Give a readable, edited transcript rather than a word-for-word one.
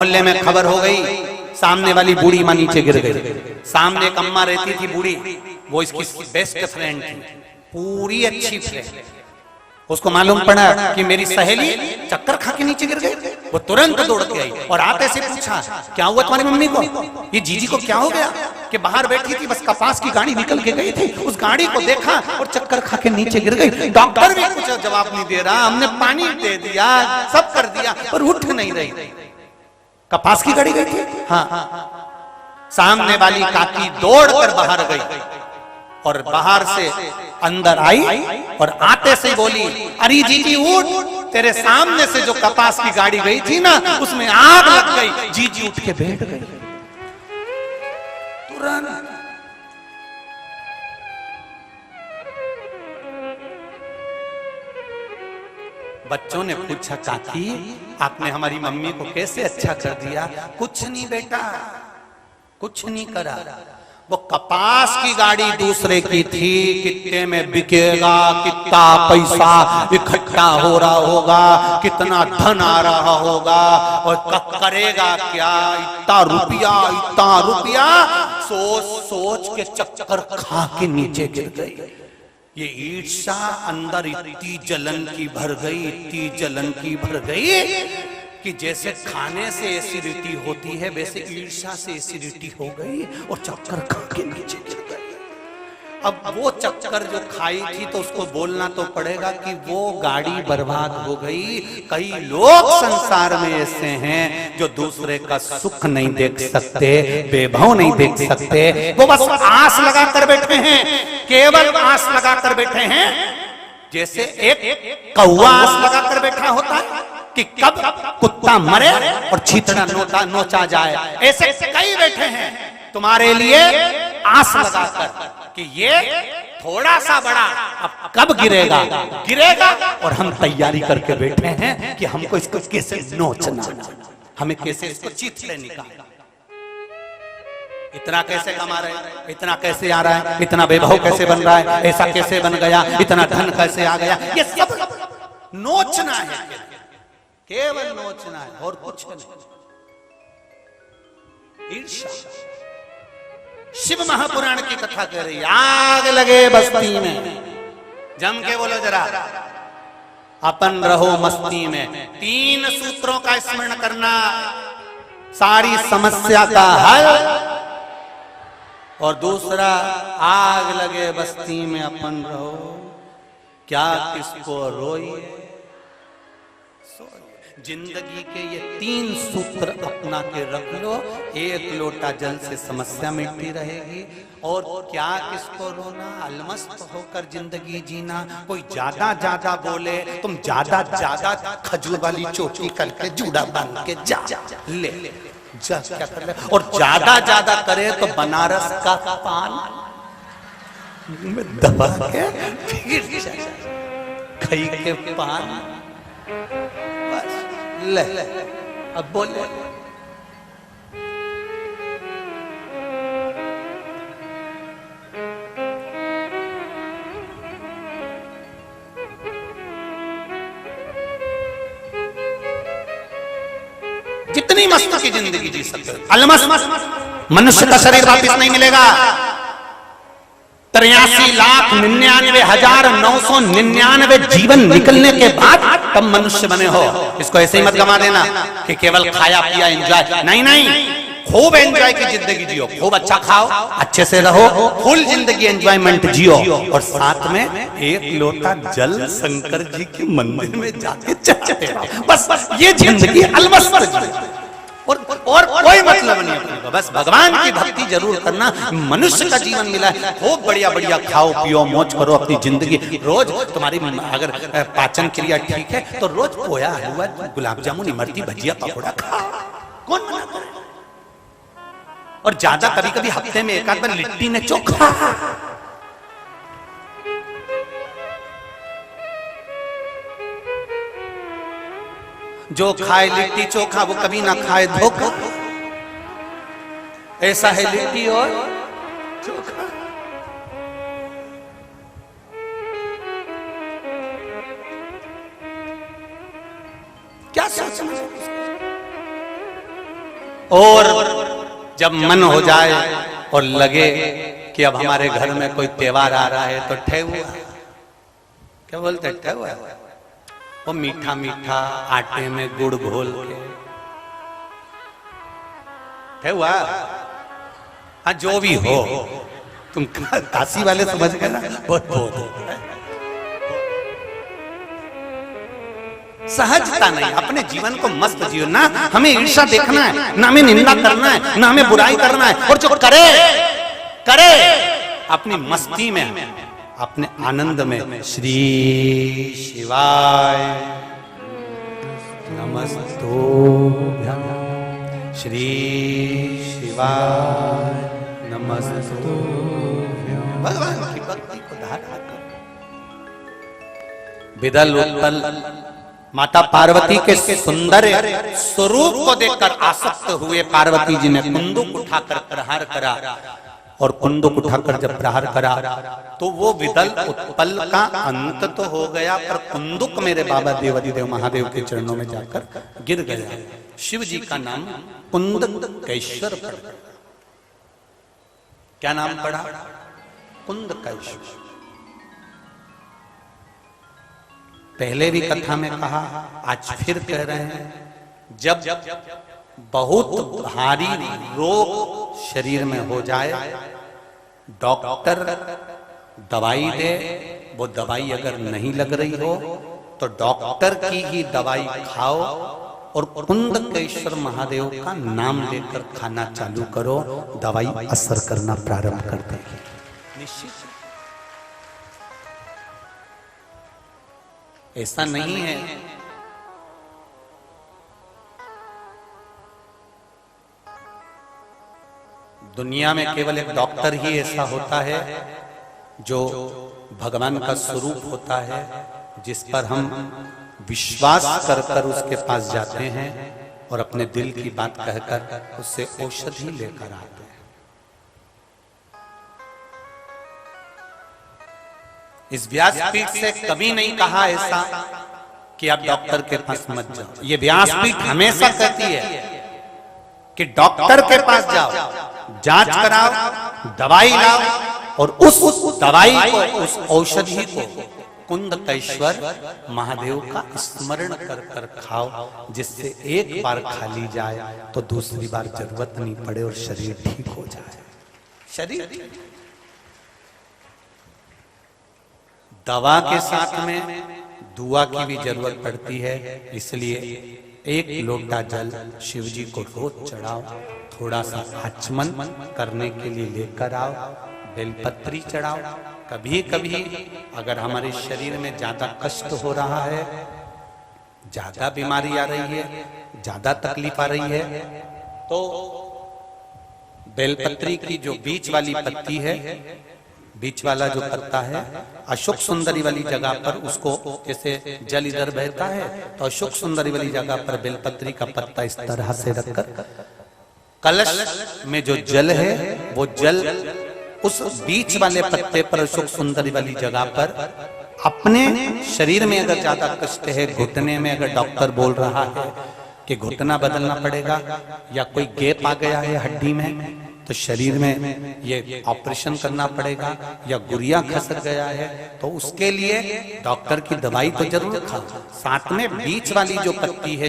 मोहल्ले में खबर हो गई, सामने वाली बूढ़ी माँ नीचे गिर गई। सामने एक अम्मा रहती थी बूढ़ी, वो इसकी बेस्ट फ्रेंड थी, पूरी अच्छी फ्रेंड। उसको मालूम पड़ा कि मेरी सहेली चक्कर खा के नीचे गिर गई। वो तुरंत दौड़ के आई और आते से पूछा, क्या हुआ तुम्हारी मम्मी को, ये जीजी को क्या हो गया? कि बाहर बैठी थी, बस कपास की गाड़ी निकल के गई थी, उस गाड़ी को देखा और चक्कर खा के नीचे गिर गई। डॉक्टर भी कुछ जवाब नहीं दे रहा, हमने पानी दे दिया, सब कर दिया, पर उठ नहीं रही। कपास की गाड़ी गई थी। हाँ, सामने वाली काकी दौड़कर बाहर गई और बाहर से अंदर आई और आते से बोली, अरे जीजी उठ, तेरे सामने से जो कपास की गाड़ी गई थी ना, उसमें आग लग गई। जीजी उठ के बैठ गई तुरंत। बच्चों ने पूछा, काकी आपने हमारी मम्मी को कैसे अच्छा कर दिया? कुछ नहीं बेटा, कुछ नहीं करा। वो कपास की गाड़ी दूसरे की थी, कितने में बिकेगा, कितना पैसा इकट्ठा हो रहा होगा, कितना धन आ रहा होगा, और करेगा क्या, इतना रुपया सोच सोच के चक्कर खा के नीचे गिर गई। ये ईर्ष्या अंदर इतनी जलन की भर गई, इतनी जलन की भर गई कि जैसे खाने से एसिडिटी होती है, वैसे ईर्ष्या से एसिडिटी हो गई और चक्कर खा के नीचे गिर गई। अब वो चक्कर जो खाई थी तो उसको बोलना तो पड़ेगा कि वो गाड़ी बर्बाद हो गई। कई लोग संसार में ऐसे हैं जो दूसरे का सुख नहीं देख सकते, वैभव नहीं देख सकते, वो बस आस लगा कर बैठे हैं, केवल आस लगा कर बैठे हैं। जैसे एक कौवा आस लगा कर बैठा होता है कि कब कुत्ता मरे और छींतड़ा नोचा जाए, ऐसे कई बैठे हैं तुम्हारे लिए आस लगाकर कि ये थोड़ा सा बड़ा अब कब गिरेगा और हम तैयारी करके बैठे हैं कि हमको इसको कैसे नोचना, हमें कैसे इसको चीथड़े निकालना। इतना कैसे कमा रहे हैं, इतना कैसे आ रहा है, इतना वैभव कैसे बन रहा है, ऐसा कैसे बन गया, इतना धन कैसे आ गया, ये सब नोचना है, केवल नोचना है और कुछ नहीं। ईर्ष्या। शिव महापुराण की कथा कह रही, आग लगे बस्ती में, जम के बोलो जरा, अपन रहो मस्ती में। 3 सूत्रों का स्मरण करना, सारी समस्या का हल। और दूसरा, आग लगे बस्ती में अपन रहो, क्या किसको रोइए। जिंदगी के ये 3 सूत्र अपना के रख लो, 1 लोटा जल से समस्या मिटती रहेगी। और क्या किसको रोना, अलमस्त होकर जिंदगी जीना। कोई ज्यादा बोले, तुम ज्यादा खजूर वाली चोटी करके जूड़ा बांध के जा ले जा, क्या कर ले। और ज्यादा करे तो बनारस का पान में दबा के फिर खाई के पान, ले अब बोले। कितनी मस्त की जिंदगी जी सकते हो, अलमस्त। मनुष्य का शरीर वापिस नहीं मिलेगा। 83,99,999 जीवन निकलने के बाद तब मनुष्य बने हो। इसको ऐसे ही मत गवा देना कि केवल खाया पिया एंजॉय, नहीं, खूब एंजॉय की जिंदगी जियो, खूब अच्छा खाओ, अच्छे से रहो, फुल जिंदगी एंजॉयमेंट जियो। और साथ में 1 लोटा जल शंकर जी के मंदिर में जाके चढ़ाते रहो। बस ये जिंदगी अलमस्त जियो, और कोई मतलब नहीं अपने को। बस भगवान की भक्ति जरूर करना। मनुष्य का जीवन मिला है, खूब बढ़िया खाओ पियो मौज करो अपनी जिंदगी। रोज तुम्हारी अगर पाचन क्रिया ठीक है तो रोज पोया हुआ गुलाब जामुन इमरती भजिया पकौड़ा खाओ, कौन मना करे। और ज्यादा कभी हफ्ते में 1 आध बार लिट्टी ने चोखा। जो खाए लिट्टी चोखा वो कभी ना खाए धोखा। ऐसा है लिट्टी और चोखा। क्या सोचना, और जब मन हो जाए और लगे कि अब हमारे घर में कोई त्योहार आ रहा है तो ठेहुआ, क्या बोलते ठेहुआ, वो मीठा मीठा आटे में गुड़ घोल के ठेहुआ, हाँ जो भी हो, तुम काशी वाले समझ गए ना, बहुत बहुत सहजता नहीं, अपने जीवन को मस्त जियो ना, हमें ईर्ष्या देखना है ना, हमें निंदा करना है ना, हमें बुराई करना है, और जो करे करे अपनी मस्ती में, अपने आनंद में। श्री शिवाय नमस्तुभ्यं, श्री शिवाय नमस्तुभ्यं। भगवान की भक्ति को धारा कर, विदल उत्पल माता पार्वती के सुंदर स्वरूप को देखकर आसक्त हुए पार्वती जी ने कुंदुक उठाकर प्रहार करा, और कुंदुक उठाकर जब प्रहार करा तो वो विदल उत्पल का अंत तो हो गया, पर कुंदुक मेरे बाबा देवाधिदेव महादेव के चरणों में जाकर गिर गया। शिव जी का नाम कुंदकेश्वर पड़ा। क्या नाम पड़ा? कुंदकेश्वर। पहले भी कथा में कहा, आज फिर कह रहे हैं, जब बहुत भारी रोग शरीर में हो जाए, डॉक्टर दवाई दे, वो दवाई अगर नहीं लग रही हो तो डॉक्टर की ही दवाई खाओ और कुंदकेश्वर महादेव का नाम लेकर खाना चालू करो, दवाई असर करना प्रारंभ कर देगी निश्चित। ऐसा नहीं है दुनिया में केवल एक डॉक्टर ही ऐसा होता है जो भगवान का स्वरूप होता है, जिस पर हम विश्वास कर कर उसके पास जाते हैं और अपने दिल की बात कहकर उससे औषधि लेकर आते हैं। इस व्यासपीठ से कभी नहीं कहा ऐसा कि आप डॉक्टर के पास मत जाओ। ये व्यासपीठ हमेशा कहती है कि डॉक्टर के पास जाओ, जांच कराओ, दवाई लाओ, और उस दवाई को, उस औषधि को कुंदकेश्वर महादेव का स्मरण कर कर खाओ, जिससे एक बार खा ली जाए तो दूसरी बार जरूरत नहीं पड़े और शरीर ठीक हो जाए। शरीर दवा के साथ में दुआ की भी जरूरत पड़ती है, इसलिए एक लोटा जल शिव जी को रोज चढ़ाओ, थोड़ा सा आचमन करने के लिए लेकर आओ, बेलपत्री चढ़ाओ। कभी कभी अगर हमारे शरीर में ज्यादा कष्ट हो रहा है, ज्यादा बीमारी आ रही है, ज्यादा तकलीफ आ रही है, तो बेलपत्री की जो बीच वाली पत्ती है, बीच वाला जो पत्ता है, अशोक सुंदरी वाली जगह पर उसको, जैसे जल इधर बहता है तो अशोक सुंदरी वाली जगह पर बेलपत्री का पत्ता इस तरह से रखकर कलश में जो जल है वो जल उस बीच वाले पत्ते पर, अशोक सुंदरी वाली जगह पर, अपने शरीर में अगर ज्यादा कष्ट है, घुटने में अगर डॉक्टर बोल रहा है कि घुटना बदलना पड़ेगा या कोई गैप आ गया है हड्डी में तो शरीर में ये ऑपरेशन करना पड़ेगा, या गुरिया खसक गया है तो उसके लिए डॉक्टर की दवाई तो जरूर खाओ, साथ में बीच वाली जो पत्ती है